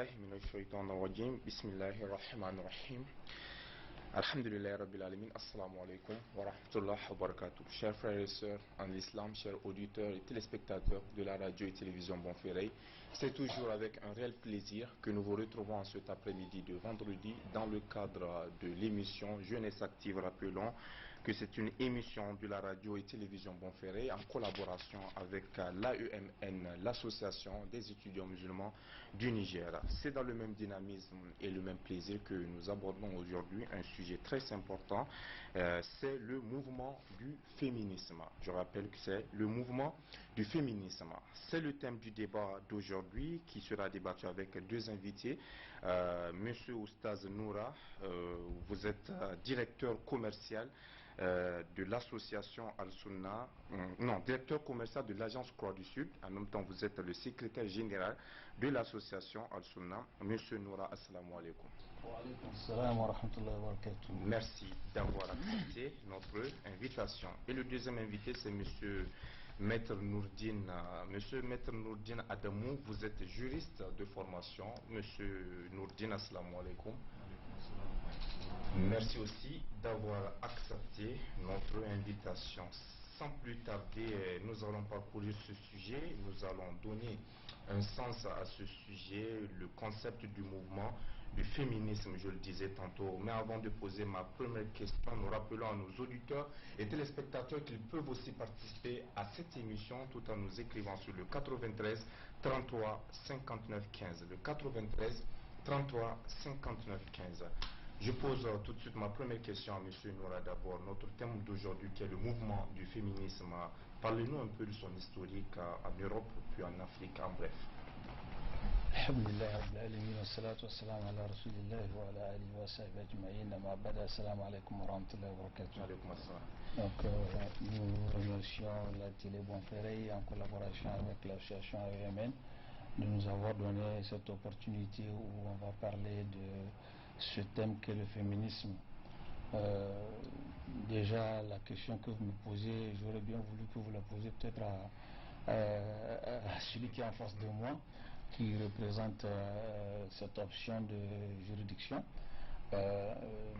billahi minash shaitanir rajim. Bismillahir rahmanir rahim. Alhamdulillah Rabbil Alamin. Assalamu alaikum wa rahmatullahi wa barakatuh. Chers frères et sœurs en l'islam, chers auditeurs et téléspectateurs de la radio et télévision Bonferré, c'est toujours avec un réel plaisir que nous vous retrouvons en cet après-midi de vendredi dans le cadre de l'émission Jeunesse Active. Rappelons que c'est une émission de la radio et télévision Bonferré en collaboration avec l'AEMN, l'association des étudiants musulmans du Niger. C'est dans le même dynamisme et le même plaisir que nous abordons aujourd'hui un sujet très important, c'est le mouvement du féminisme. Je rappelle que c'est le mouvement du féminisme. C'est le thème du débat d'aujourd'hui qui sera débattu avec deux invités. Monsieur Oustaz Noura, vous êtes directeur commercial de l'association Al-Sunna, directeur commercial de l'agence Croix du Sud. En même temps, vous êtes le secrétaire général de l'association Al-Sunna. Monsieur Noura, assalamu alaikum. Wa alaikum assalam wa rahmatullahi wa barakatuh. Merci d'avoir accepté notre invitation. Et le deuxième invité, c'est Monsieur Maître Nourdine. Monsieur Maître Nourdine Adamou, vous êtes juriste de formation. Monsieur Nourdine, assalamu alaikum. Merci aussi d'avoir accepté notre invitation. Sans plus tarder, nous allons parcourir ce sujet, nous allons donner un sens à ce sujet, le concept du mouvement du féminisme, je le disais tantôt. Mais avant de poser ma première question, nous rappelons à nos auditeurs et téléspectateurs qu'ils peuvent aussi participer à cette émission tout en nous écrivant sur le 93 33 59 15. Le 93 33 59 15. Je pose tout de suite ma première question à M. Noura d'abord. Notre thème d'aujourd'hui qui est le mouvement du féminisme. Parlez-nous un peu de son historique en Europe puis en Afrique en bref. Alhamdulillah Rabbil Alamin wa salatu wa salam ala Rasulillah wa ala alihi wa sahbihi ajma'in. Amma ba'da, assalamu alaikum wa rahmatullahi wa barakatuh. Wa alaikum assalam. Donc nous remercions la télé Bonferré en collaboration avec l'association AEMN de nous avoir donné cette opportunité où on va parler de ce thème qu'est le féminisme. Déjà la question que vous me posez, j'aurais bien voulu que vous la posiez peut-être à celui qui est en face de moi, qui représente cette option de juridiction.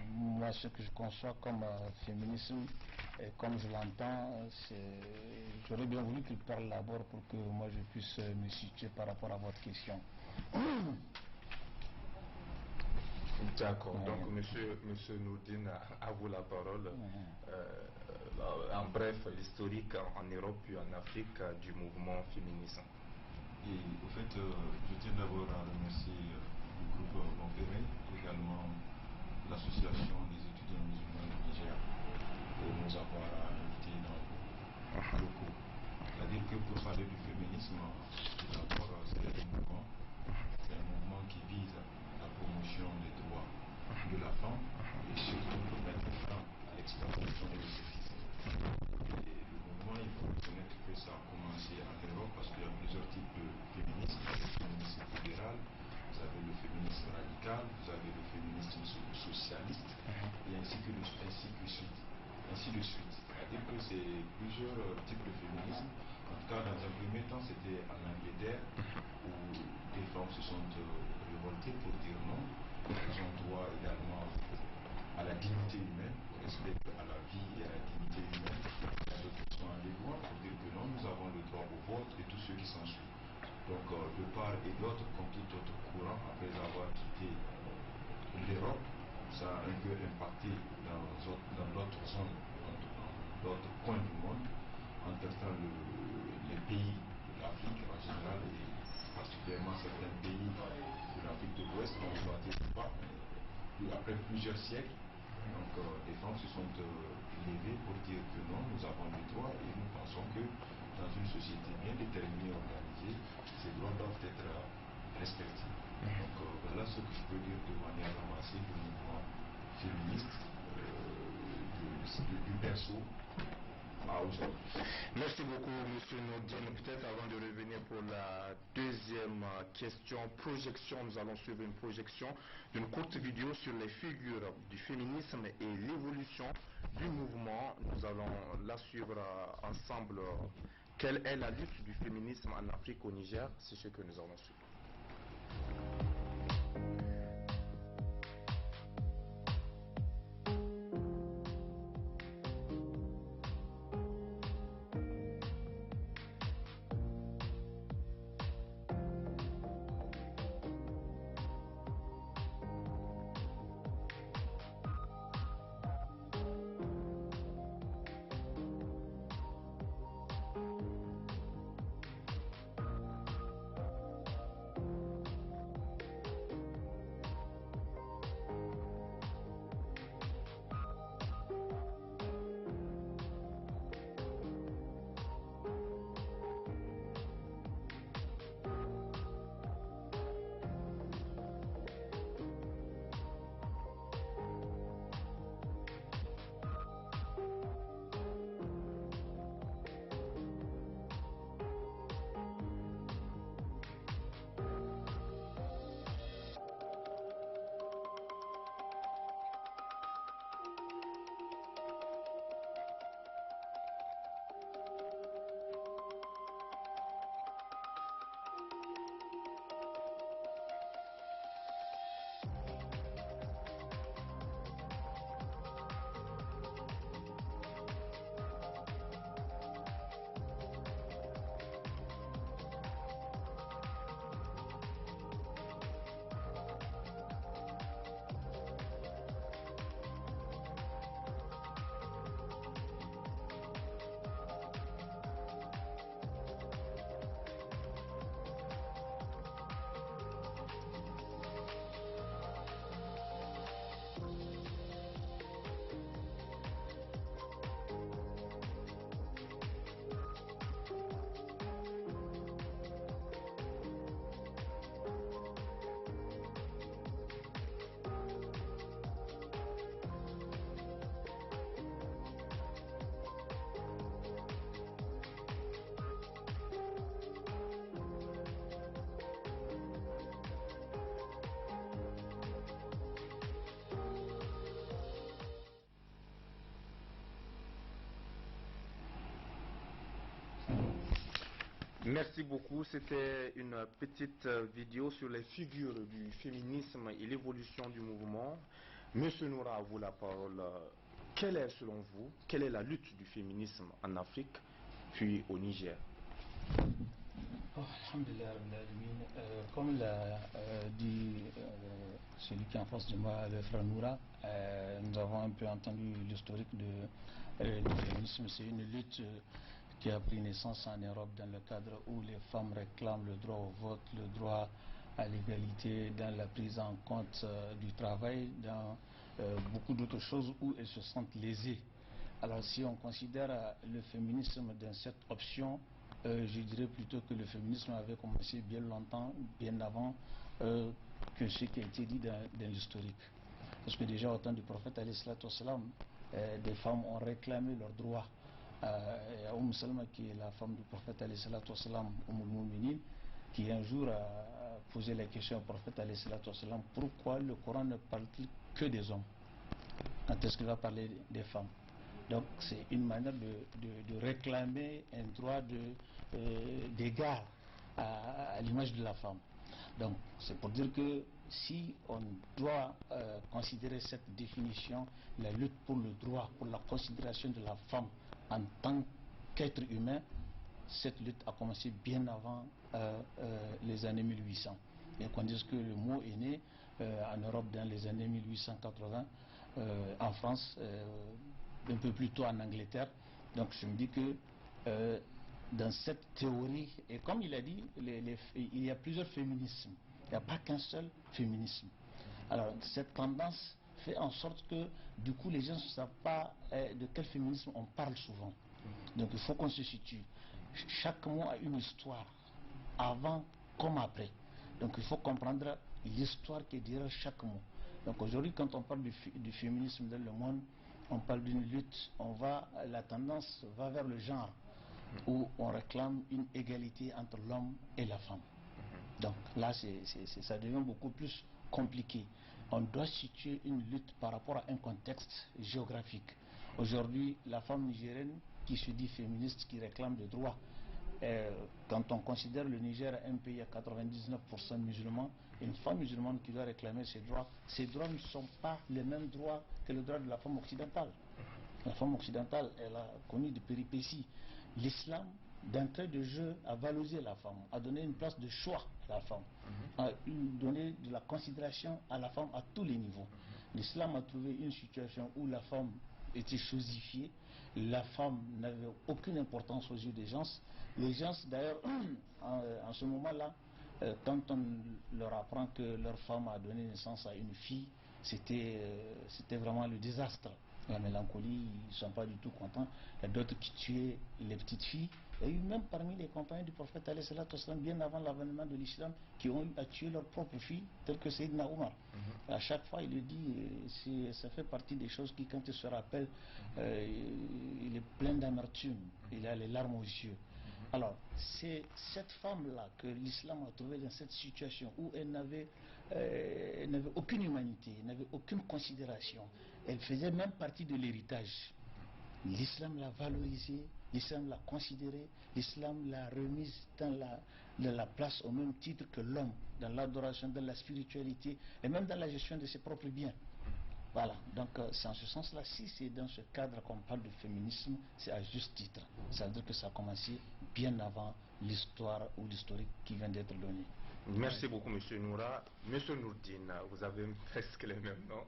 Moi, ce que je conçois comme féminisme, et comme je l'entends, j'aurais bien voulu qu'il parle d'abord pour que moi je puisse me situer par rapport à votre question. D'accord, donc monsieur Nourdine, à vous la parole. En bref, l'historique en Europe et en Afrique du mouvement féministe. Et au fait, je tiens d'abord à remercier le groupe Bonferré, également l'association des étudiants musulmans du Niger, pour nous avoir invités dans le locaux. C'est-à-dire que pour parler du féminisme, d'abord c'est un mouvement qui vise la promotion des droits de la femme et surtout pour mettre fin à l'exploitation du sexisme. Le mouvement, il faut reconnaître que ça a commencé en Europe parce qu'il y a plusieurs types de féminisme. Le féminisme fédéral, vous avez le féminisme radical, vous avez le féminisme socialiste et ainsi de suite. C'est-à-dire que c'est plusieurs types de féminisme. En tout cas, dans un premier temps, c'était en Angleterre où des femmes se sont révoltées pour dire non. Ils ont droit également à la dignité humaine, au respect à la vie et à la dignité humaine. D'autres sont allés loin pour dire que non, nous avons le droit au vote et tout ce qui s'ensuit. Donc, de part et d'autre, comme tout autre courant, après avoir quitté l'Europe, ça a un peu impacté dans d'autres zones, dans d'autres coins du monde, en testant les pays de l'Afrique en général et particulièrement certains pays de l'Afrique de l'Ouest ont exploité pas. Après plusieurs siècles, donc les femmes se sont levées pour dire que non, nous avons les droits et nous pensons que dans une société bien déterminée, organisée, ces droits doivent être respectés. Donc voilà ce que je peux dire de manière ramassée du mouvement féministe du berceau à aujourd'hui. Merci beaucoup, monsieur Nourdine. Peut-être avant de revenir pour la deuxième question, projection, nous allons suivre une projection d'une courte vidéo sur les figures du féminisme et l'évolution du mouvement. Nous allons la suivre ensemble. Quelle est la lutte du féminisme en Afrique, au Niger? C'est ce que nous allons suivre. Merci beaucoup. C'était une petite vidéo sur les figures du féminisme et l'évolution du mouvement. Monsieur Noura, à vous la parole. Quelle est, selon vous, quelle est la lutte du féminisme en Afrique, puis au Niger? Oh, alhamdulillah, comme l'a dit celui qui est en face de moi, le frère Noura, nous avons un peu entendu l'historique du féminisme. C'est une lutte qui a pris naissance en Europe dans le cadre où les femmes réclament le droit au vote, le droit à l'égalité, dans la prise en compte du travail, dans beaucoup d'autres choses où elles se sentent lésées. Alors si on considère le féminisme dans cette option, je dirais plutôt que le féminisme avait commencé bien longtemps, bien avant que ce qui a été dit dans l'historique. Parce que déjà au temps du prophète des femmes ont réclamé leurs droits. Il y a Salma qui est la femme du prophète qui un jour a posé la question au prophète pourquoi le Coran ne parle-t-il que des hommes quand est-ce qu'il va parler des femmes? Donc c'est une manière de réclamer un droit d'égard à l'image de la femme. Donc c'est pour dire que si on doit considérer cette définition, la lutte pour le droit, pour la considération de la femme en tant qu'être humain, cette lutte a commencé bien avant les années 1800. Et qu'on dise que le mot est né en Europe dans les années 1880, en France, un peu plus tôt en Angleterre. Donc je me dis que dans cette théorie, et comme il a dit, il y a plusieurs féminismes. Il n'y a pas qu'un seul féminisme. Alors cette tendance fait en sorte que du coup les gens ne savent pas de quel féminisme on parle souvent. Donc il faut qu'on se situe. Chaque mot a une histoire, avant comme après. Donc il faut comprendre l'histoire qui est derrière chaque mot. Donc aujourd'hui quand on parle du féminisme dans le monde, on parle d'une lutte, la tendance va vers le genre, où on réclame une égalité entre l'homme et la femme. Donc là, ça devient beaucoup plus compliqué. On doit situer une lutte par rapport à un contexte géographique. Aujourd'hui, la femme nigérienne qui se dit féministe, qui réclame des droits, quand on considère le Niger un pays à 99% musulmans, une femme musulmane qui doit réclamer ses droits ne sont pas les mêmes droits que le droit de la femme occidentale. La femme occidentale, elle a connu des péripéties. L'islam, d'entrée de jeu, a valorisé la femme, a donné une place de choix à la femme, a donné de la considération à la femme à tous les niveaux. L'islam a trouvé une situation où la femme était chosifiée, la femme n'avait aucune importance aux yeux des gens. Les gens, d'ailleurs, en ce moment-là, quand on leur apprend que leur femme a donné naissance à une fille, c'était vraiment le désastre. La mélancolie, ils ne sont pas du tout contents. Il y a d'autres qui tuaient les petites filles. Il y a eu même parmi les compagnons du prophète, bien avant l'avènement de l'islam, qui ont eu à tuer leurs propres filles, telles que Sayyidina Omar. À chaque fois, il le dit, ça fait partie des choses qui, quand il se rappelle, il est plein d'amertume, il a les larmes aux yeux. Alors, c'est cette femme-là que l'islam a trouvée dans cette situation où elle n'avait aucune humanité, elle n'avait aucune considération. Elle faisait même partie de l'héritage. L'islam l'a valorisée, l'islam l'a considérée, l'islam l'a remise dans la place au même titre que l'homme, dans l'adoration, dans la spiritualité et même dans la gestion de ses propres biens. Voilà, donc c'est en ce sens-là, si c'est dans ce cadre qu'on parle de féminisme, c'est à juste titre. Ça veut dire que ça a commencé bien avant l'histoire ou l'historique qui vient d'être donné. Merci beaucoup, Monsieur Noura. Monsieur Nourdine, vous avez presque les mêmes noms.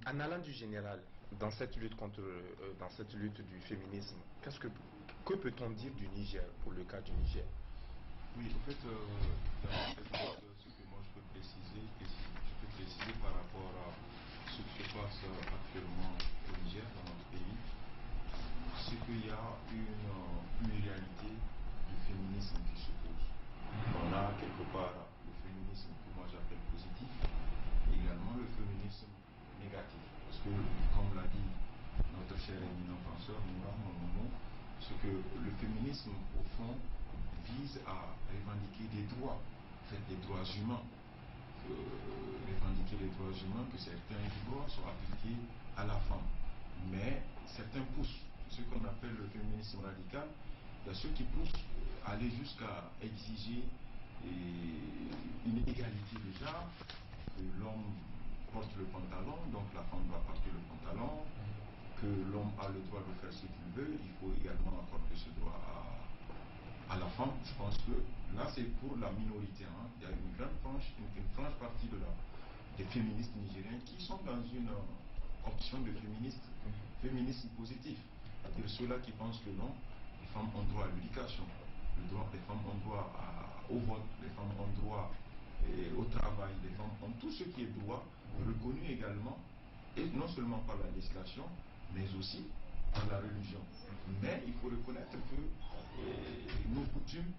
En allant du général, dans cette lutte du féminisme, que peut-on dire du Niger, pour le cas du Niger? Oui, en fait, dans cette lutte, ce que moi je peux préciser par rapport à ce qui se passe actuellement au Niger, dans notre pays, c'est qu'il y a une pluralité du féminisme qui se pose. On a quelque part le féminisme que moi j'appelle positif, et également le féminisme négatif. Parce que, comme l'a dit notre cher éminent penseur, c'est que le féminisme, au fond, vise à revendiquer des droits, en fait, des droits humains. Revendiquer les droits humains, que certains droits soient appliqués à la femme. Mais certains poussent ce qu'on appelle le féminisme radical. Il y a ceux qui poussent aller jusqu'à exiger une égalité de genre, que l'homme porte le pantalon, donc la femme doit porter le pantalon, que l'homme a le droit de faire ce qu'il veut, il faut également accorder ce droit à la femme. Je pense que là c'est pour la minorité, hein. Il y a une grande frange, une frange partie des féministes nigériens qui sont dans une option de féminisme positif. C'est-à-dire ceux-là qui pensent que non, les femmes ont droit à l'éducation, les femmes ont droit au vote, les femmes ont droit au travail, les femmes ont tout ce qui est droit reconnu également, et non seulement par la législation, mais aussi par la religion. Mais il faut reconnaître que nos coutumes,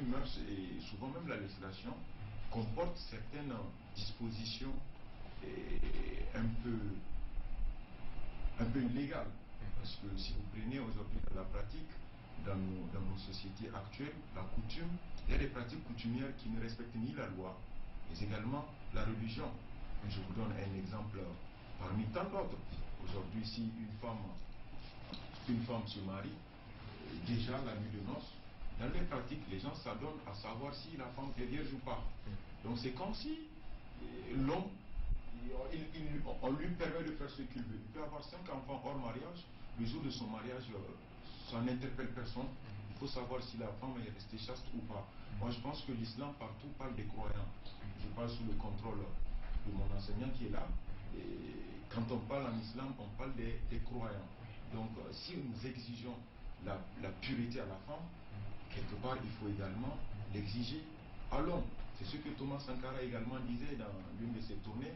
mœurs et souvent même la législation comportent certaines dispositions un peu illégales. Parce que si vous prenez aujourd'hui dans la pratique, dans nos sociétés actuelles, la coutume, il y a des pratiques coutumières qui ne respectent ni la loi, mais également la religion. Je vous donne un exemple parmi tant d'autres. Aujourd'hui, si une femme se marie, déjà la nuit de noces, dans les pratiques, les gens s'adonnent à savoir si la femme est vierge ou pas. Donc c'est comme si l'homme, on lui permet de faire ce qu'il veut. Il peut avoir 5 enfants hors mariage. Le jour de son mariage, ça n'interpelle personne. Il faut savoir si la femme est restée chaste ou pas. Moi, je pense que l'islam partout parle des croyants. Je parle sous le contrôle de mon enseignant qui est là. Et quand on parle en islam, on parle des croyants. Donc, si nous exigeons la pureté à la femme, quelque part, il faut également l'exiger à l'homme. C'est ce que Thomas Sankara également disait dans l'une de ses tournées,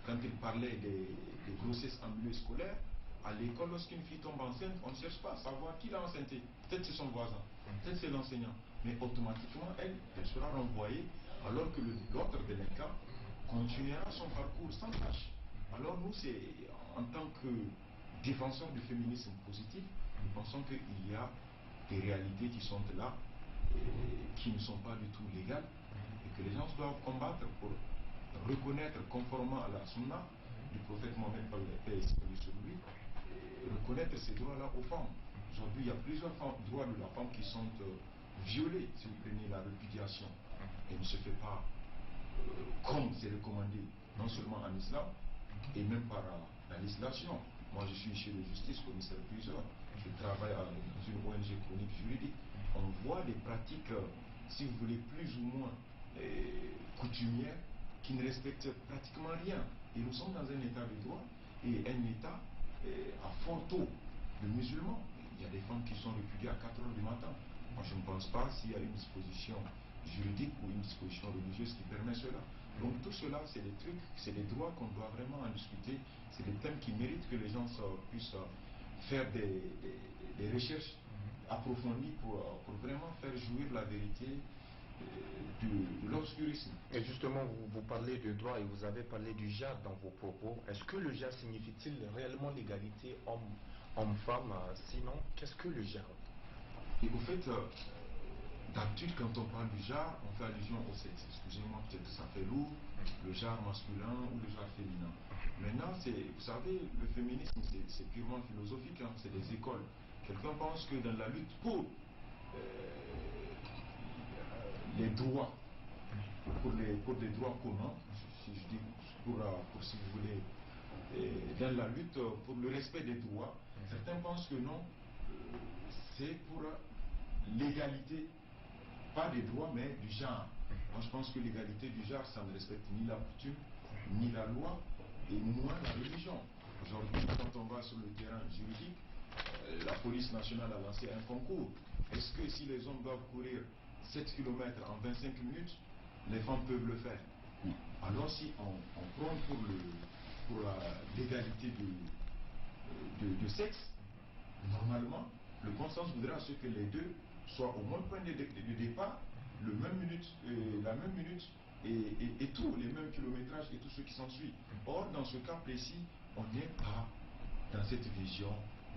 quand il parlait des grossesses en milieu scolaire. À l'école, lorsqu'une fille tombe enceinte, on ne cherche pas à savoir qui l'a enceinté. Peut-être c'est son voisin, peut-être c'est l'enseignant. Mais automatiquement, elle sera renvoyée, alors que l'autre délinquant continuera son parcours sans tâche. Alors nous, en tant que défenseurs du féminisme positif, nous pensons qu'il y a des réalités qui sont là, qui ne sont pas du tout légales, et que les gens doivent combattre pour reconnaître, conformément à la sunna du prophète Mohammed, par la paix et salut sur lui, et reconnaître ces droits-là aux femmes. Aujourd'hui, il y a plusieurs droits de la femme qui sont violés. Si vous prenez la répudiation, elle ne se fait pas comme c'est recommandé, non seulement en islam, et même par la législation. Moi, je suis chez de justice, commissaire priseur. Je travaille dans une ONG chronique juridique. On voit des pratiques, si vous voulez, plus ou moins coutumières, qui ne respectent pratiquement rien. Et nous sommes dans un état de droit et un état à fort taux de musulmans. Il y a des femmes qui sont répudiées à 4 heures du matin. Moi, je ne pense pas s'il y a une disposition juridique ou une disposition religieuse qui permet cela. Donc tout cela, c'est des trucs, c'est des droits qu'on doit vraiment en discuter. C'est des thèmes qui méritent que les gens puissent faire des recherches approfondies pour vraiment faire jouir la vérité de l'obscurisme. Et justement, vous parlez de droit et vous avez parlé du jihad dans vos propos. Est-ce que le jihad signifie-t-il réellement l'égalité homme-femme? Sinon, qu'est-ce que le jihad? Et au fait, d'habitude, quand on parle du genre, on fait allusion au sexe. Excusez-moi, peut-être ça fait lourd, le genre masculin ou le genre féminin. Maintenant, vous savez, le féminisme, c'est purement philosophique, hein, c'est des écoles. Quelqu'un pense que dans la lutte pour les droits, pour des droits communs, si je dis pour si vous voulez, dans la lutte pour le respect des droits, certains pensent que non, c'est pour l'égalité, pas des droits, mais du genre. Moi, je pense que l'égalité du genre, ça ne respecte ni la coutume, ni la loi, et moins la religion. Aujourd'hui, quand on va sur le terrain juridique, la police nationale a lancé un concours. Est-ce que si les hommes doivent courir 7 km en 25 minutes, les femmes peuvent le faire? Alors si on prend pour l'égalité de sexe, normalement, le bon sens voudrait à ce que les deux soient au même point de départ, la même minute et tout, les mêmes kilométrages et tout ce qui s'ensuit. Or, dans ce cas précis, on n'est pas dans cette vision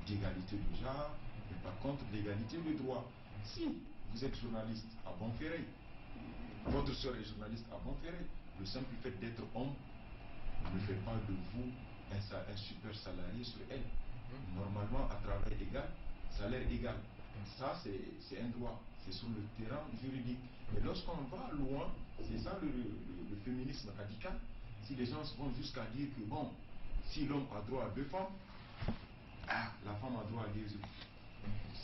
d'égalité de genre, mais par contre d'égalité de droit. Si vous êtes journaliste à Bonferré, votre soeur est journaliste à Bonferré, le simple fait d'être homme ne fait pas de vous un super salarié sur elle. Normalement, à travail égal, salaire égal. Ça, c'est un droit, c'est sur le terrain juridique. Mais lorsqu'on va loin, c'est ça le féminisme radical. Si les gens vont jusqu'à dire que, bon, si l'homme a droit à 2 femmes, la femme a droit à 2 hommes.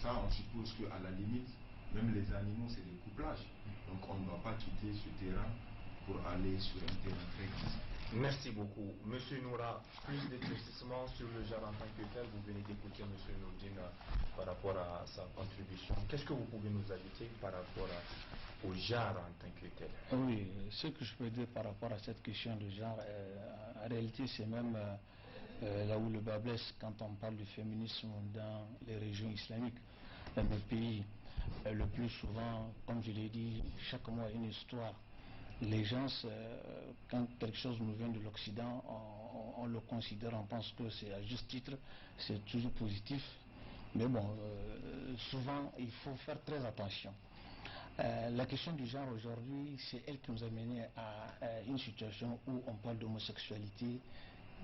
Ça, on suppose qu'à la limite, même les animaux, c'est des couplages. Donc on ne doit pas quitter ce terrain pour aller sur un terrain très glissant. Merci beaucoup. Monsieur Noura, plus d'éclaircissement sur le genre en tant que tel. Vous venez d'écouter Monsieur Nourdine par rapport à sa contribution. Qu'est-ce que vous pouvez nous ajouter par rapport au genre en tant que tel? Oui, ce que je peux dire par rapport à cette question de genre, en réalité c'est même là où le bas blesse quand on parle du féminisme dans les régions islamiques. Dans le pays, le plus souvent, comme je l'ai dit, chaque mois une histoire. Les gens, quand quelque chose nous vient de l'Occident, on le considère, on pense que c'est à juste titre, c'est toujours positif. Mais bon, souvent, il faut faire très attention. La question du genre aujourd'hui, c'est elle qui nous a mené à une situation où on parle d'homosexualité,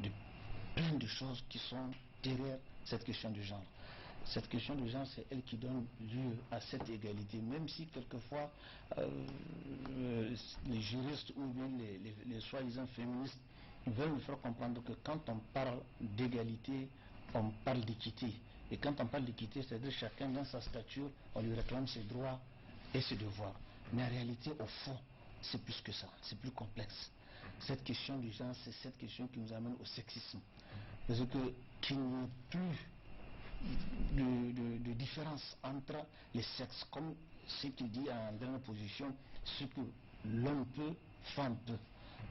de plein de choses qui sont derrière cette question du genre. Cette question du genre, c'est elle qui donne lieu à cette égalité, même si quelquefois les juristes ou bien les soi-disant féministes veulent nous faire comprendre que quand on parle d'égalité, on parle d'équité. Et quand on parle d'équité, c'est-à-dire chacun dans sa stature, on lui réclame ses droits et ses devoirs. Mais en réalité, au fond, c'est plus que ça, c'est plus complexe. Cette question du genre, c'est cette question qui nous amène au sexisme. Parce que qu'il n'y ait plus de différence entre les sexes, comme ce qu'il dit en dernière position, ce que l'homme peut, femme peut.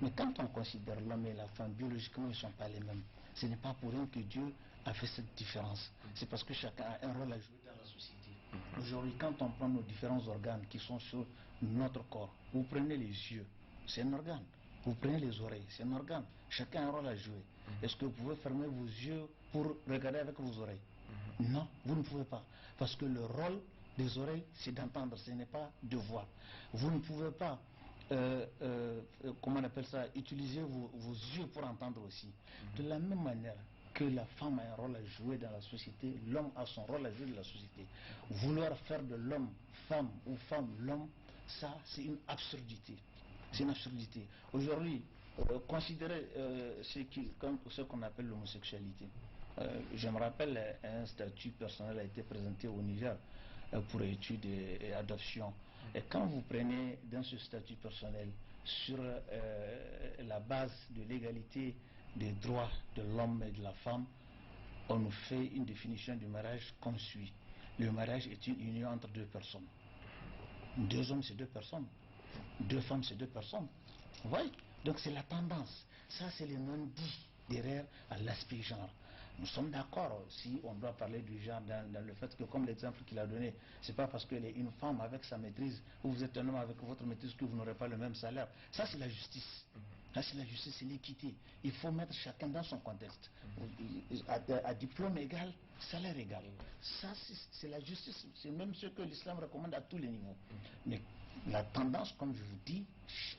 Mais quand on considère l'homme et la femme, biologiquement, ils ne sont pas les mêmes. Ce n'est pas pour rien que Dieu a fait cette différence. C'est parce que chacun a un rôle à jouer dans la société. Aujourd'hui, quand on prend nos différents organes qui sont sur notre corps, vous prenez les yeux, c'est un organe. Vous prenez les oreilles, c'est un organe. Chacun a un rôle à jouer. Est-ce que vous pouvez fermer vos yeux pour regarder avec vos oreilles? Non, vous ne pouvez pas. Parce que le rôle des oreilles, c'est d'entendre, ce n'est pas de voir. Vous ne pouvez pas, comment on appelle ça, utiliser vos yeux pour entendre aussi. De la même manière que la femme a un rôle à jouer dans la société, l'homme a son rôle à jouer dans la société. Vouloir faire de l'homme femme ou femme l'homme, ça c'est une absurdité. C'est une absurdité. Aujourd'hui, considérez ce qu'on appelle l'homosexualité. Je me rappelle, un statut personnel a été présenté au Niger pour études et adoption. Et quand vous prenez dans ce statut personnel sur la base de l'égalité des droits de l'homme et de la femme, on nous fait une définition du mariage comme suit. Le mariage est une union entre 2 personnes. 2 hommes, c'est 2 personnes. 2 femmes, c'est 2 personnes. Vous voyez? Donc c'est la tendance. Ça, c'est les non-dits derrière à l'aspect genre. Nous sommes d'accord si on doit parler du genre dans le fait que, comme l'exemple qu'il a donné, c'est pas parce qu'elle est une femme avec sa maîtrise ou vous êtes un homme avec votre maîtrise que vous n'aurez pas le même salaire. Ça, c'est la justice. Ça, c'est la justice, c'est l'équité. Il faut mettre chacun dans son contexte. À diplôme égal, salaire égal. Ça, c'est la justice. C'est même ce que l'islam recommande à tous les niveaux. Mais la tendance, comme je vous dis,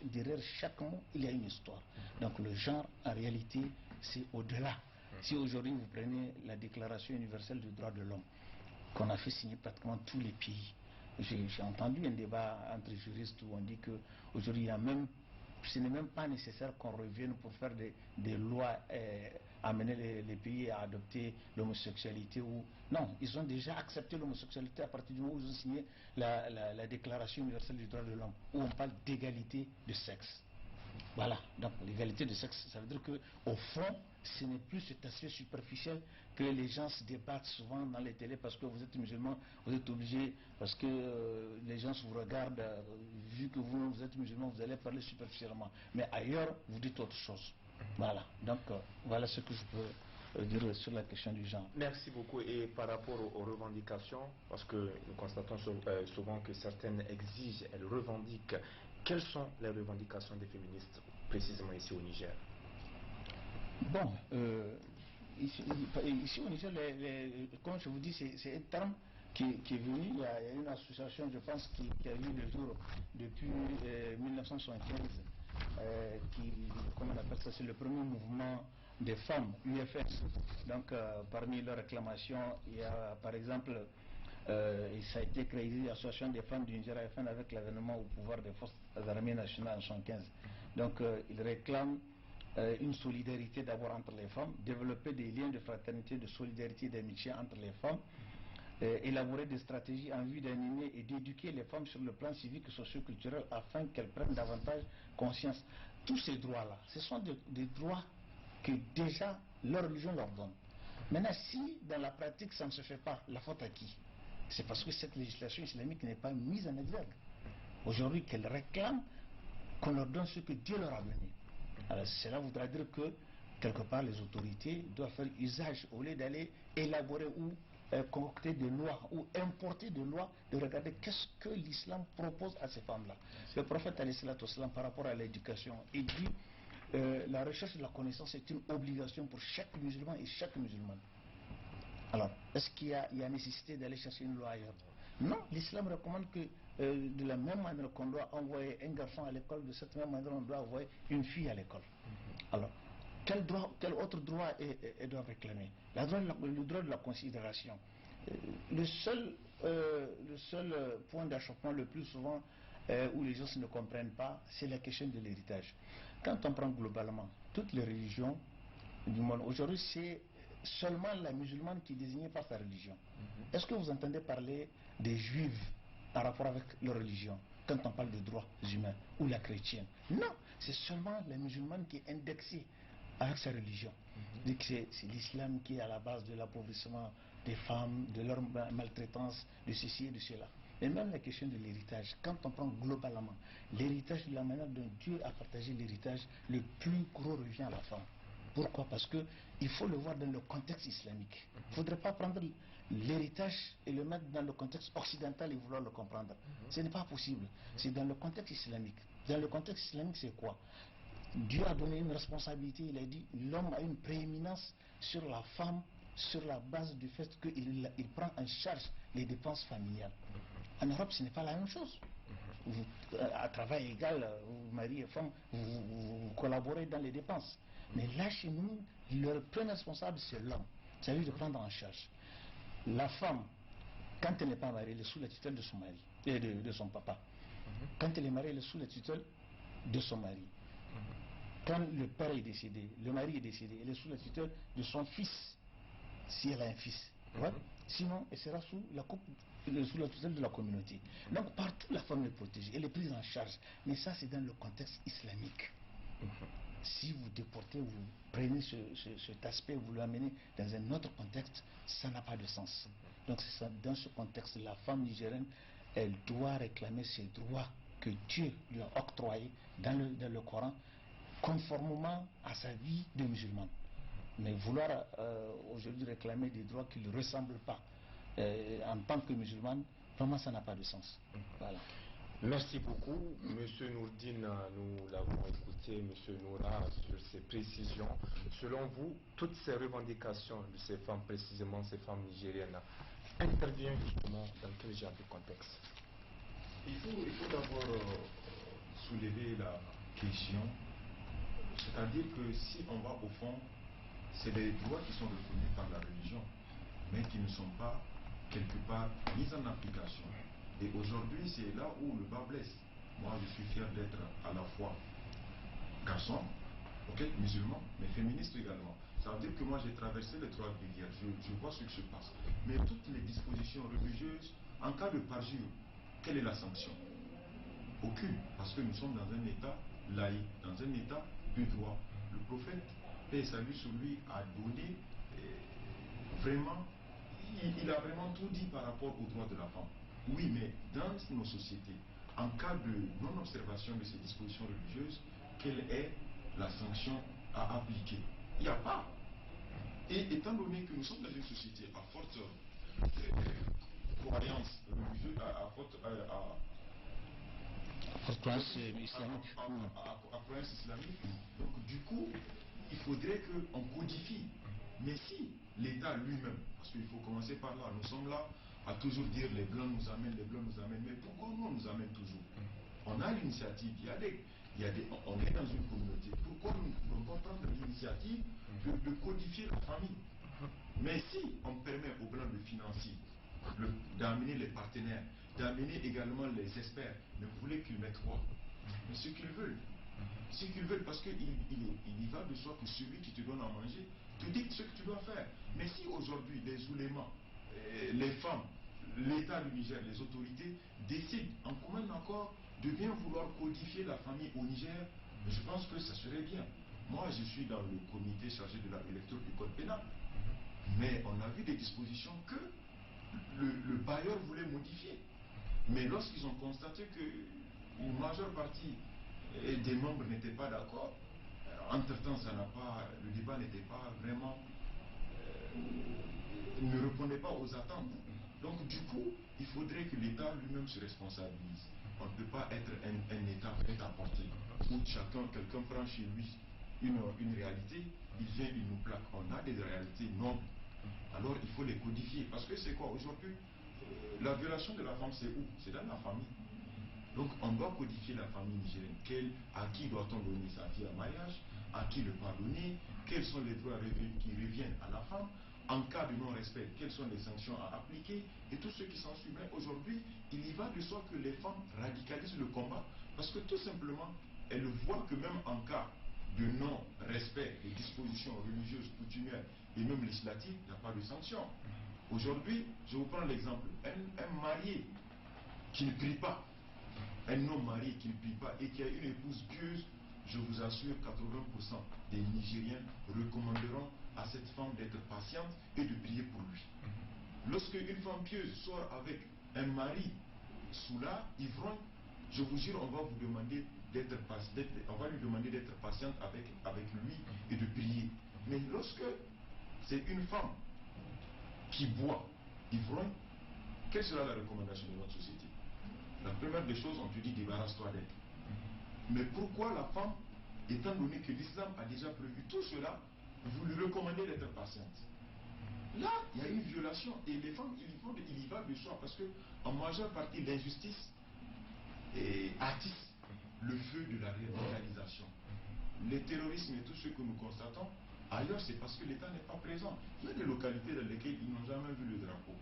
derrière chaque mot, il y a une histoire. Donc le genre, en réalité, c'est au-delà. Si aujourd'hui vous prenez la Déclaration universelle des droits de l'homme, qu'on a fait signer pratiquement tous les pays, j'ai entendu un débat entre juristes où on dit qu'aujourd'hui, ce n'est même pas nécessaire qu'on revienne pour faire des lois, amener les pays à adopter l'homosexualité. Non, ils ont déjà accepté l'homosexualité à partir du moment où ils ont signé la Déclaration universelle des droits de l'homme, où on parle d'égalité de sexe. Voilà, donc l'égalité de sexe, ça veut dire qu'au fond, ce n'est plus cet aspect superficiel que les gens se débattent souvent dans les télés parce que vous êtes musulman, vous êtes obligé, parce que les gens vous regardent, vu que vous êtes musulman, vous allez parler superficiellement. Mais ailleurs, vous dites autre chose. Voilà, donc voilà ce que je peux dire sur la question du genre. Merci beaucoup. Et par rapport aux revendications, parce que nous constatons souvent que certaines exigent, elles revendiquent. Quelles sont les revendications des féministes précisément ici au Niger? Bon, ici au Niger, comme je vous dis, c'est un terme qui est venu. Il y a une association, je pense, qui a vu le jour depuis 1975, comment on appelle ça, c'est le premier mouvement des femmes, UFS. Donc, parmi leurs réclamations, il y a par exemple et ça a été créé, l'association des femmes du Nigeria FN avec l'avènement au pouvoir des forces armées nationales en 1975. Donc il réclame une solidarité d'abord entre les femmes, développer des liens de fraternité, de solidarité, d'amitié entre les femmes, élaborer des stratégies en vue d'animer et d'éduquer les femmes sur le plan civique et socio-culturel afin qu'elles prennent davantage conscience. Tous ces droits-là, ce sont des droits que déjà leur religion leur donne. Maintenant, si dans la pratique ça ne se fait pas, la faute à qui? C'est parce que cette législation islamique n'est pas mise en exergue. Aujourd'hui, qu'elles réclament qu'on leur donne ce que Dieu leur a donné. Alors cela voudra dire que quelque part les autorités doivent faire usage, au lieu d'aller élaborer ou concocter des lois ou importer des lois, de regarder qu'est-ce que l'islam propose à ces femmes-là. Le prophète alayhi salatu wassalam, par rapport à l'éducation, il dit la recherche de la connaissance est une obligation pour chaque musulman et chaque musulmane. Alors, est-ce qu'il y a nécessité d'aller chercher une loi ailleurs? Non, l'islam recommande que de la même manière qu'on doit envoyer un garçon à l'école, de cette même manière on doit envoyer une fille à l'école. Alors, quel autre droit elles doivent réclamer? Le droit de la considération. Le seul point d'achoppement le plus souvent où les gens ne comprennent pas, c'est la question de l'héritage. Quand on prend globalement toutes les religions du monde, aujourd'hui c'est seulement la musulmane qui est désignée par sa religion. Est-ce que vous entendez parler des juifs par rapport avec leur religion quand on parle des droits humains, ou la chrétienne? Non, c'est seulement la musulmane qui est indexée avec sa religion. C'est l'islam qui est à la base de l'appauvrissement des femmes, de leur maltraitance, de ceci et de cela. Et même la question de l'héritage, quand on prend globalement l'héritage, de la manière dont Dieu a partagé l'héritage, le plus gros revient à la femme. Pourquoi? Parce qu'il faut le voir dans le contexte islamique. Il ne faudrait pas prendre l'héritage et le mettre dans le contexte occidental et vouloir le comprendre. Ce n'est pas possible. C'est dans le contexte islamique. Dans le contexte islamique, c'est quoi? Dieu a donné une responsabilité, il a dit l'homme a une prééminence sur la femme sur la base du fait qu'il prend en charge les dépenses familiales. En Europe, ce n'est pas la même chose. À travail égal, mari et femme, vous collaborez dans les dépenses. Mais là, chez nous, le premier responsable, c'est l'homme. C'est à lui de prendre en charge. La femme, quand elle n'est pas mariée, elle est sous la tutelle de son mari et de son papa. Quand elle est mariée, elle est sous la tutelle de son mari. Quand le père est décédé, le mari est décédé, elle est sous la tutelle de son fils, si elle a un fils. Ouais. Sinon, elle sera sous la tutelle de la communauté. Donc, partout, la femme est protégée, elle est prise en charge. Mais ça, c'est dans le contexte islamique. Si vous déportez, vous prenez cet aspect, vous l'amenez dans un autre contexte, ça n'a pas de sens. Donc, c'est ça, dans ce contexte, la femme nigérienne, elle doit réclamer ses droits que Dieu lui a octroyés dans le Coran, conformément à sa vie de musulmane. Mais vouloir aujourd'hui réclamer des droits qui ne lui ressemblent pas en tant que musulmane, vraiment ça n'a pas de sens. Voilà. Merci beaucoup, Monsieur Nourdine. Nous l'avons écouté, Monsieur Noura, sur ces précisions. Selon vous, toutes ces revendications de ces femmes, précisément ces femmes nigériennes, interviennent justement dans quel genre de contexte? Il faut d'abord soulever la question, c'est-à-dire que si on va au fond, c'est des droits qui sont reconnus par la religion, mais qui ne sont pas quelque part mis en application. Et aujourd'hui, c'est là où le bas blesse. Moi, je suis fier d'être à la fois garçon, musulman, mais féministe également. Ça veut dire que moi, j'ai traversé les trois rivières, je vois ce qui se passe. Mais toutes les dispositions religieuses, en cas de parjure, quelle est la sanction? Aucune, parce que nous sommes dans un état laïque, dans un état de droit. Le prophète, paix et salut sur lui, a donné vraiment, il a vraiment tout dit par rapport aux droits de la femme. Oui, mais dans nos sociétés, en cas de non-observation de ces dispositions religieuses, quelle est la sanction à appliquer? Il n'y a pas. Et étant donné que nous sommes dans une société à forte croyance religieuse, à forte croyance islamique. À croyance islamique, donc du coup, il faudrait qu'on codifie. Mais si l'État lui-même, parce qu'il faut commencer par là, nous sommes là à toujours dire les blancs nous amènent, mais pourquoi nous on nous amène toujours? On a l'initiative, on est dans une communauté. Pourquoi nous ne pouvons pas prendre l'initiative de codifier la famille? Mais si on permet aux blancs de financer d'amener les partenaires, d'amener également les experts. Mais vous voulez qu'ils mettent quoi? Mais ce qu'ils veulent. Ce qu'ils veulent, parce qu'il y va de soi que celui qui te donne à manger te dicte ce que tu dois faire. Mais si aujourd'hui les oulémas, les femmes, l'État du Niger, les autorités décident en commun accord de bien vouloir codifier la famille au Niger, je pense que ça serait bien. Moi, je suis dans le comité chargé de la lecture du code pénal. Mais on a vu des dispositions que le bailleur voulait modifier. Mais lorsqu'ils ont constaté qu'une majeure partie des membres n'étaient pas d'accord, entre-temps, le débat n'était pas vraiment, ne répondait pas aux attentes. Donc du coup, il faudrait que l'État lui-même se responsabilise. On ne peut pas être un État prêt à porter, où quelqu'un prend chez lui une réalité, il vient, il nous plaque. On a des réalités nobles. Alors il faut les codifier. Parce que c'est quoi aujourd'hui? La violation de la femme, c'est où? C'est dans la famille. Donc on doit codifier la famille nigérienne. À qui doit-on donner sa fille en mariage? À qui ne pas donner? Quels sont les droits qui reviennent à la femme? En cas de non-respect, quelles sont les sanctions à appliquer? Et tout ce qui s'ensuit. Mais aujourd'hui, il y va de soi que les femmes radicalisent le combat parce que tout simplement, elles voient que même en cas de non-respect des dispositions religieuses, coutumières et même législatives, il n'y a pas de sanction. Aujourd'hui, je vous prends l'exemple, un marié qui ne prie pas, un homme marié qui ne prie pas et qui a une épouse pieuse, je vous assure, 80% des Nigériens recommanderont à cette femme d'être patiente et de prier pour lui. Lorsque une femme pieuse sort avec un mari soûlard, ivrogne, je vous jure, on va lui demander d'être patiente avec lui et de prier. Mais lorsque c'est une femme qui boit ivrogne, quelle sera la recommandation de notre société? La première des choses, on te dit débarrasse-toi d'elle. Mais pourquoi la femme, étant donné que l'islam a déjà prévu tout cela, vous lui recommandez d'être patiente? Là, il y a une violation et les femmes, il y va de soi parce que en majeure partie, l'injustice attise le feu de la radicalisation. Le terrorisme et tout ce que nous constatons, ailleurs, c'est parce que l'État n'est pas présent. Il y a des localités dans lesquelles ils n'ont jamais vu le drapeau.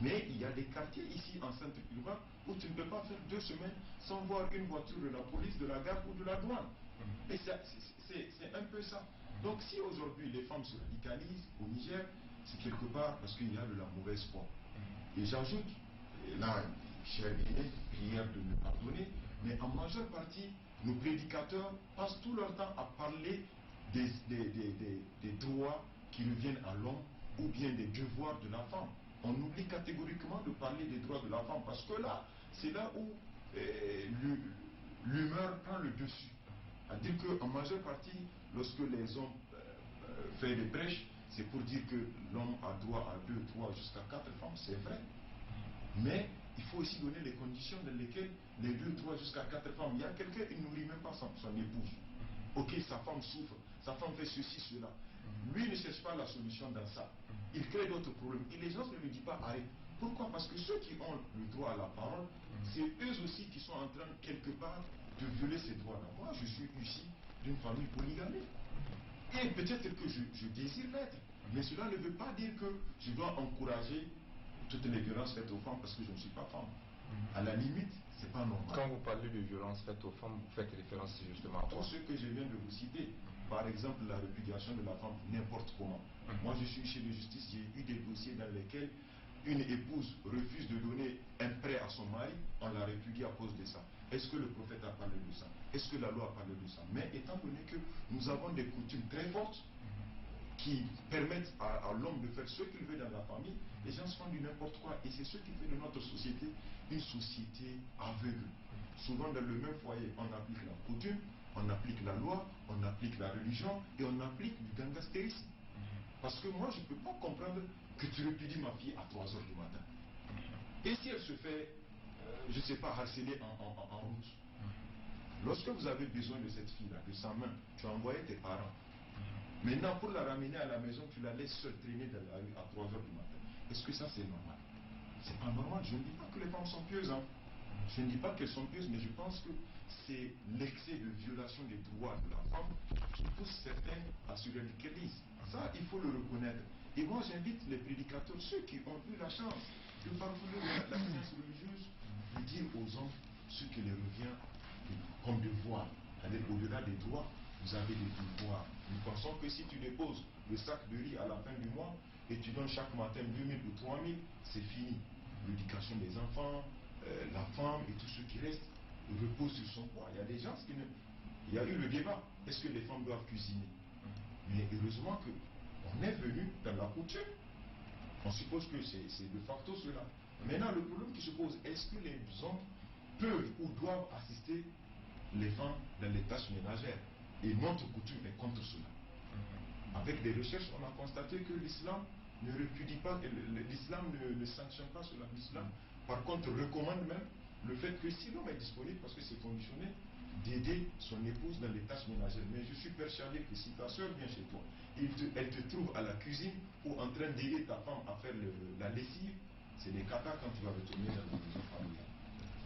Mais il y a des quartiers ici en centre urbain où tu ne peux pas faire 2 semaines sans voir une voiture de la police, de la garde ou de la douane. Et c'est un peu ça. Donc si aujourd'hui les femmes se radicalisent au Niger, c'est quelque part parce qu'il y a de la mauvaise foi. Et j'ajoute, là, cher aîné, prière de me pardonner, mais en majeure partie, nos prédicateurs passent tout leur temps à parler des droits qui reviennent à l'homme ou bien des devoirs de la femme. On oublie catégoriquement de parler des droits de la femme parce que là, c'est là où l'humeur prend le dessus. C'est-à-dire qu'en majeure partie, lorsque les hommes font des prêches, c'est pour dire que l'homme a droit à 2, 3, jusqu'à 4 femmes, c'est vrai. Mais il faut aussi donner les conditions dans lesquelles les 2, 3, jusqu'à 4 femmes, il y a quelqu'un qui ne nourrit même pas son épouse. Ok, sa femme souffre, sa femme fait ceci, cela. Lui ne cherche pas la solution dans ça. Il crée d'autres problèmes. Et les gens ne lui disent pas arrête. Pourquoi? Parce que ceux qui ont le droit à la parole, c'est eux aussi qui sont en train, quelque part, de violer ces droits-là. Moi, je suis issu d'une famille polygamique. Et peut-être que je désire l'être. Mais cela ne veut pas dire que je dois encourager toutes les violences faites aux femmes parce que je ne suis pas femme. À la limite, c'est pas normal. Quand vous parlez de violences faites aux femmes, vous faites référence justement à tout quoi? ce que je viens de vous citer. Par exemple, la répudiation de la femme, n'importe comment. Moi, je suis chez de justice, j'ai eu des dossiers dans lesquels une épouse refuse de donner un prêt à son mari, on la répudie à cause de ça. Est-ce que le prophète a parlé de ça? Est-ce que la loi a parlé de ça? Mais étant donné que nous avons des coutumes très fortes qui permettent à l'homme de faire ce qu'il veut dans la famille, les gens font du n'importe quoi. Et c'est ce qui fait de notre société une société aveugle. Souvent dans le même foyer, on applique la coutume, on applique la loi, on applique la religion et on applique du gangastérisme. Parce que moi, je ne peux pas comprendre que tu répudies ma fille à 3 h du matin. Et si elle se fait, je ne sais pas, harceler en route? Lorsque vous avez besoin de cette fille-là, de sa main, tu as envoyé tes parents. Maintenant, pour la ramener à la maison, tu la laisses seule traîner dans la rue à 3 h du matin. Est-ce que ça, c'est normal? C'est pas normal. Je ne dis pas que les femmes sont pieuses. Je ne dis pas qu'elles sont pieuses, mais je pense que c'est l'excès de violation des droits de la femme qui pousse certains à se radicaliser. Ça, il faut le reconnaître. Et moi, j'invite les prédicateurs, ceux qui ont eu la chance de farfouler la science religieuse, de dire aux hommes ce qui leur revient comme devoir. C'est-à-dire au-delà des droits, vous avez des devoirs. Nous pensons que si tu déposes le sac de riz à la fin du mois et tu donnes chaque matin 2000 ou 3000, c'est fini. L'éducation des enfants, la femme et tout ce qui reste repose sur son poids. Il y a des gens qui ne... Il y a eu le débat, est-ce que les femmes doivent cuisiner? Mais heureusement qu'on est venu dans la coutume. On suppose que c'est de facto cela. Maintenant, le problème qui se pose, est-ce que les hommes peuvent ou doivent assister les femmes dans les tâches ménagères? Et notre coutume est contre cela. Avec des recherches, on a constaté que l'islam ne répudie pas, l'islam ne sanctionne pas cela. L'islam, par contre, recommande même le fait que si l'homme est disponible, parce que c'est conditionné, d'aider son épouse dans les tâches ménagères. Mais je suis persuadé que si ta soeur vient chez toi, elle te trouve à la cuisine ou en train d'aider ta femme à faire la lessive, c'est des catas quand tu vas retourner dans la maison familiale.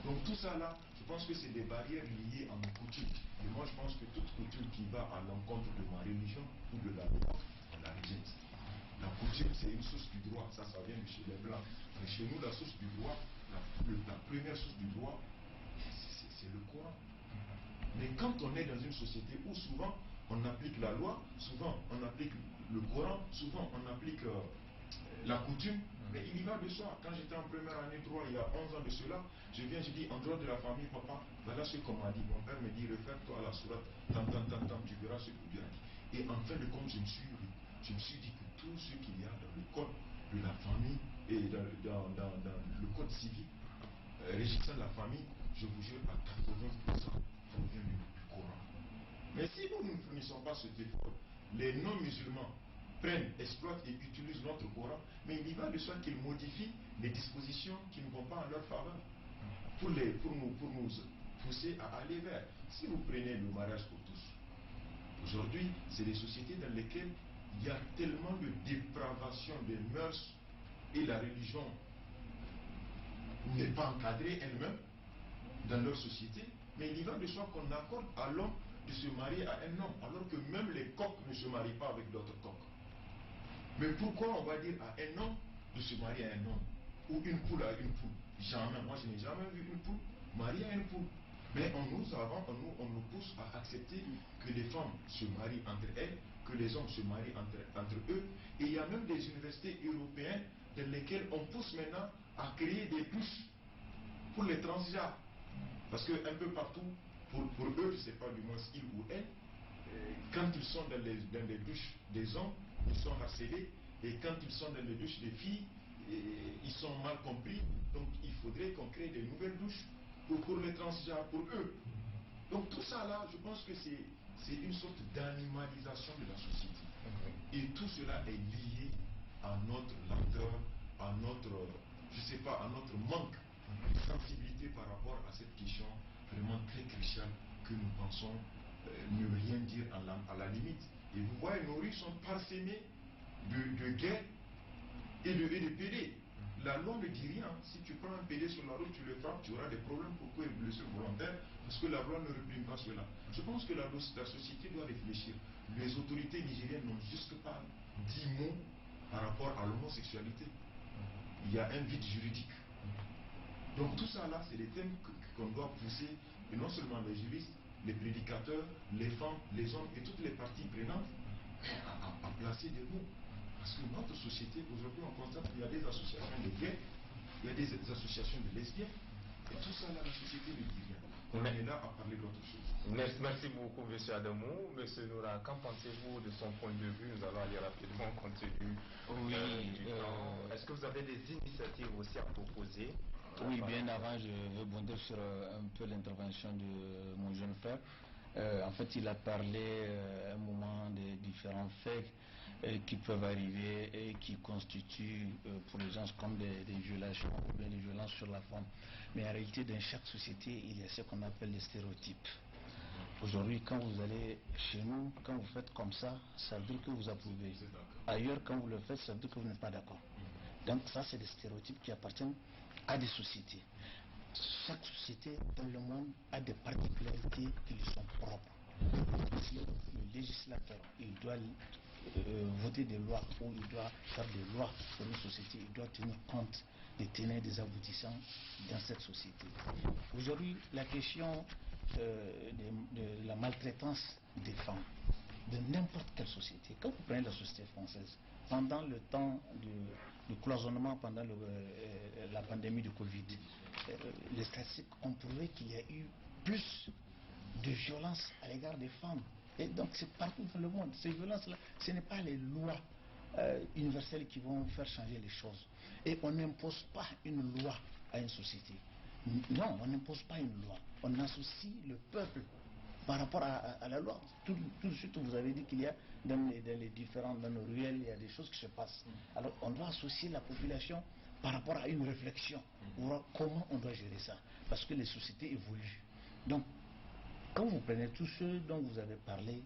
Donc tout ça là, je pense que c'est des barrières liées à nos coutumes. Et moi je pense que toute coutume qui va à l'encontre de ma religion ou de la loi, on la rejette. La coutume c'est une source du droit, ça vient de chez les blancs. Mais chez nous la source du droit, la première source du droit, c'est le Coran. Mais quand on est dans une société où souvent on applique la loi, souvent on applique le Coran, souvent on applique la coutume, mais il y va de soi. Quand j'étais en première année droit, il y a 11 ans de cela, je dis en droit de la famille, papa, voilà ce qu'on m'a dit. Mon père me dit, réfère-toi à la sourate, tant, tu verras ce que Dieu a dit. Et en fin de compte, je me suis dit que tout ce qu'il y a dans le code de la famille et dans le code civil régissant la famille, je vous jure, à 80% provient du Coran. Mais si nous ne fournissons pas cet effort, les non-musulmans exploitent et utilisent notre Coran, mais il y va de soi qu'ils modifient les dispositions qui ne vont pas en leur faveur pour nous pousser à aller vers. Si vous prenez le mariage pour tous, aujourd'hui, c'est des sociétés dans lesquelles il y a tellement de dépravation des mœurs et la religion n'est pas encadrée elle-même dans leur société, mais il y va de soi qu'on accorde à l'homme de se marier à un homme, alors que même les coqs ne se marient pas avec d'autres coqs. Mais pourquoi on va dire à un homme de se marier à un homme, ou une poule à une poule? Jamais, moi je n'ai jamais vu une poule mariée à une poule. Mais on nous pousse à accepter que les femmes se marient entre elles, que les hommes se marient entre eux, et il y a même des universités européennes dans lesquelles on pousse maintenant à créer des douches pour les transgenres. Parce qu'un peu partout, pour eux, je ne sais pas du moins ils ou elles, quand ils sont dans les douches des hommes, ils sont harcelés, et quand ils sont dans les douches des filles, ils sont mal compris. Donc il faudrait qu'on crée des nouvelles douches pour les transgenres, pour eux. Donc tout ça là, je pense que c'est une sorte d'animalisation de la société. Et tout cela est lié à notre lenteur, à notre, je sais pas, à notre manque de sensibilité par rapport à cette question vraiment très cruciale que nous pensons ne rien dire à la limite. Et vous voyez, nos rues sont parsemées de guerres et de PD. La loi ne dit rien. Si tu prends un PD sur la route, tu le frappes, tu auras des problèmes pour coups et blessures volontaires, parce que la loi ne réprime pas cela. Je pense que la société doit réfléchir. Les autorités nigériennes n'ont juste pas dit mot par rapport à l'homosexualité. Il y a un vide juridique. Donc tout ça là, c'est des thèmes qu'on doit pousser, et non seulement les juristes, les prédicateurs, les femmes, les hommes et toutes les parties prenantes, mais à placer des mots. Parce que notre société, aujourd'hui, on constate qu'il y a des associations de gays, il y a des associations de lesbiennes, et tout ça là, la société ne dit rien. On est là à parler d'autre chose. Merci beaucoup, M. Adamou. M. Noura, qu'en pensez-vous de son point de vue? Nous allons aller rapidement compte tenu du temps. Est-ce que vous avez des initiatives aussi à proposer? Oui, bien avant, je veux bondir sur un peu l'intervention de mon jeune frère. En fait, il a parlé à un moment des différents faits qui peuvent arriver et qui constituent pour les gens comme des violations ou bien des violences sur la femme. Mais en réalité, dans chaque société, il y a ce qu'on appelle les stéréotypes. Aujourd'hui, quand vous allez chez nous, quand vous faites comme ça veut dire que vous approuvez. Ailleurs, quand vous le faites, ça veut dire que vous n'êtes pas d'accord. Donc ça, c'est des stéréotypes qui appartiennent à des sociétés. Chaque société dans le monde a des particularités qui lui sont propres. Si le législateur il doit voter des lois ou il doit faire des lois pour une société, il doit tenir compte des tenants et des aboutissants dans cette société. Aujourd'hui, la question de la maltraitance des femmes, de n'importe quelle société, quand vous prenez la société française, pendant le temps du cloisonnement, pendant la pandémie de Covid, les statistiques ont prouvé qu'il y a eu plus de violence à l'égard des femmes. Et donc c'est partout dans le monde. Ces violences-là, ce n'est pas les lois universelles qui vont faire changer les choses. Et on n'impose pas une loi à une société. Non, on n'impose pas une loi. On associe le peuple par rapport à la loi. Tout de suite, vous avez dit qu'il y a dans nos ruelles, il y a des choses qui se passent. Alors on doit associer la population par rapport à une réflexion. Voir comment on doit gérer ça. Parce que les sociétés évoluent. Donc, quand vous prenez tous ceux dont vous avez parlé,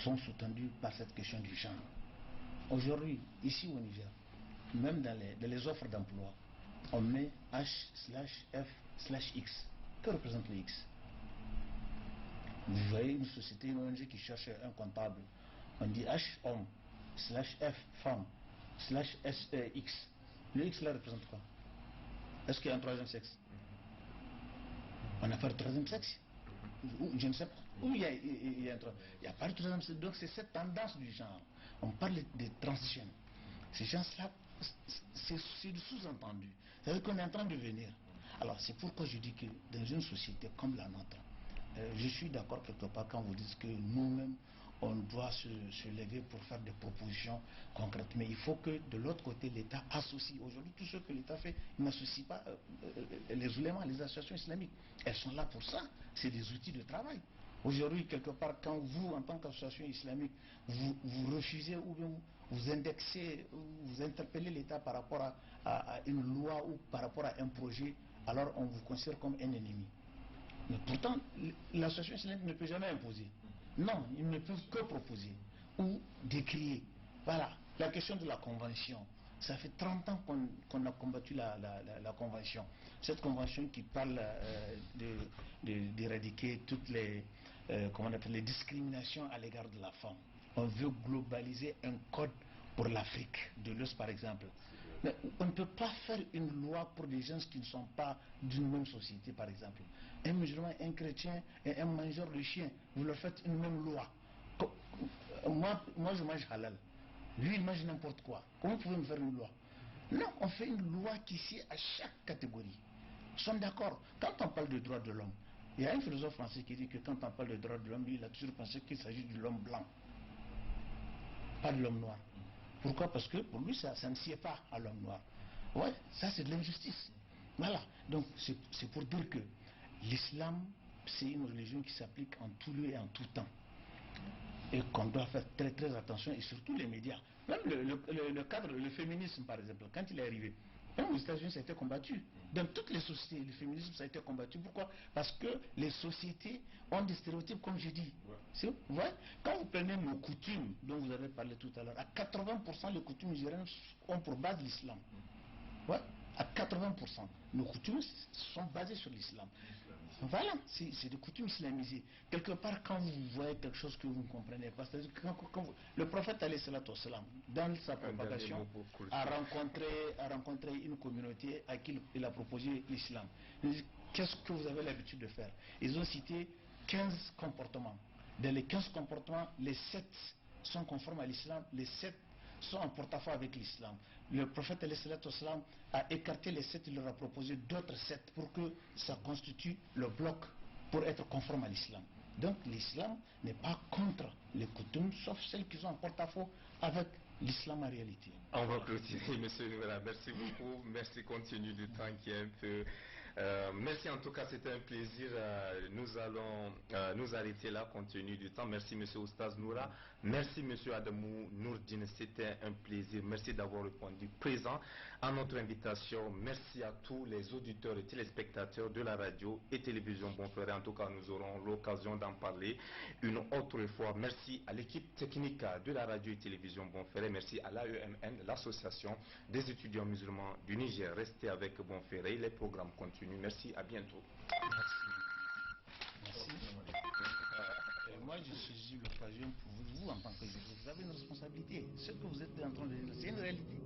sont sous-tendus par cette question du genre. Aujourd'hui, ici au Niger, même dans les offres d'emploi, on met H/F/X. Que représente le X? Vous voyez une société, une ONG qui cherche un comptable, on dit H homme, /F femme, /X. Le X là représente quoi? Est-ce qu'il y a un troisième sexe? On n'a pas de troisième sexe? Je ne sais pas. Où il y a un troisième? Il n'y a pas de troisième sexe. Donc c'est cette tendance du genre. On parle des transgenres. Ces gens-là, c'est du sous-entendu. C'est-à-dire qu'on est en train de venir. Alors c'est pourquoi je dis que dans une société comme la nôtre, je suis d'accord quelque part quand vous dites que nous-mêmes, on doit se lever pour faire des propositions concrètes. Mais il faut que de l'autre côté, l'État associe. Aujourd'hui, tout ce que l'État fait, il n'associe pas les oulémas, les associations islamiques. Elles sont là pour ça. C'est des outils de travail. Aujourd'hui, quelque part, quand vous, en tant qu'association islamique, vous refusez ou bien vous indexez, vous interpellez l'État par rapport à une loi ou par rapport à un projet, alors on vous considère comme un ennemi. Mais pourtant, l'association islamique ne peut jamais imposer. Non, ils ne peuvent que proposer ou décrier. Voilà, la question de la convention. Ça fait 30 ans qu'on a combattu la convention. Cette convention qui parle d'éradiquer toutes les discriminations à l'égard de la femme. On veut globaliser un code pour l'Afrique de l'Ouest par exemple. Mais on ne peut pas faire une loi pour des gens qui ne sont pas d'une même société par exemple. Un musulman, un chrétien et un mangeur de chien, vous leur faites une même loi. Moi je mange halal. Lui il mange n'importe quoi. Comment pouvez-vous faire une loi? Non, on fait une loi qui sied à chaque catégorie. Nous sommes d'accord. Quand on parle de droits de l'homme, il y a un philosophe français qui dit que quand on parle de droits de l'homme, lui il a toujours pensé qu'il s'agit de l'homme blanc, pas de l'homme noir. Pourquoi? Parce que pour lui, ça ne sied pas à l'homme noir. Ouais, ça c'est de l'injustice. Voilà. Donc c'est pour dire que l'islam, c'est une religion qui s'applique en tout lieu et en tout temps. Et qu'on doit faire très très attention, et surtout les médias. Même le cadre, le féminisme par exemple, quand il est arrivé, même aux États-Unis, ça a été combattu. Dans toutes les sociétés, le féminisme, ça a été combattu. Pourquoi? Parce que les sociétés ont des stéréotypes, comme j'ai dit. Vous voyez, quand vous prenez nos coutumes, dont vous avez parlé tout à l'heure, à 80%, les coutumes nigériennes ont pour base l'islam. Ouais, à 80%. Nos coutumes sont basées sur l'islam. Voilà, c'est des coutumes islamisées. Quelque part, quand vous voyez quelque chose que vous ne comprenez pas, c'est-à-dire le prophète alayhi salatu wassalam, dans sa propagation, a rencontré une communauté à qui il a proposé l'islam. Qu'est-ce que vous avez l'habitude de faire? Ils ont cité 15 comportements. Dans les 15 comportements, les 7 sont conformes à l'islam, les 7 sont en porte-à-faux avec l'islam. Le prophète a écarté les 7, il leur a proposé d'autres 7 pour que ça constitue le bloc pour être conforme à l'islam. Donc l'islam n'est pas contre les coutumes, sauf celles qui sont en porte-à-faux avec l'islam en réalité. On va clôturer, monsieur Noura. Merci beaucoup. Merci, continue du temps qui est un peu... merci en tout cas, c'était un plaisir. Nous allons nous arrêter là, compte tenu du temps. Merci, monsieur Oustaz Noura. Merci, monsieur Adamou Nourdine. C'était un plaisir. Merci d'avoir répondu présent à notre invitation. Merci à tous les auditeurs et téléspectateurs de la radio et télévision Bonferré. En tout cas, nous aurons l'occasion d'en parler une autre fois. Merci à l'équipe technique de la radio et télévision Bonferré. Merci à l'AEMN, l'association des étudiants musulmans du Niger. Restez avec Bonferré, les programmes continuent. Merci, à bientôt. Merci. moi je saisis l'occasion pour vous en tant que juriste. Vous avez une responsabilité. Ce que vous êtes en train de dire, c'est une réalité.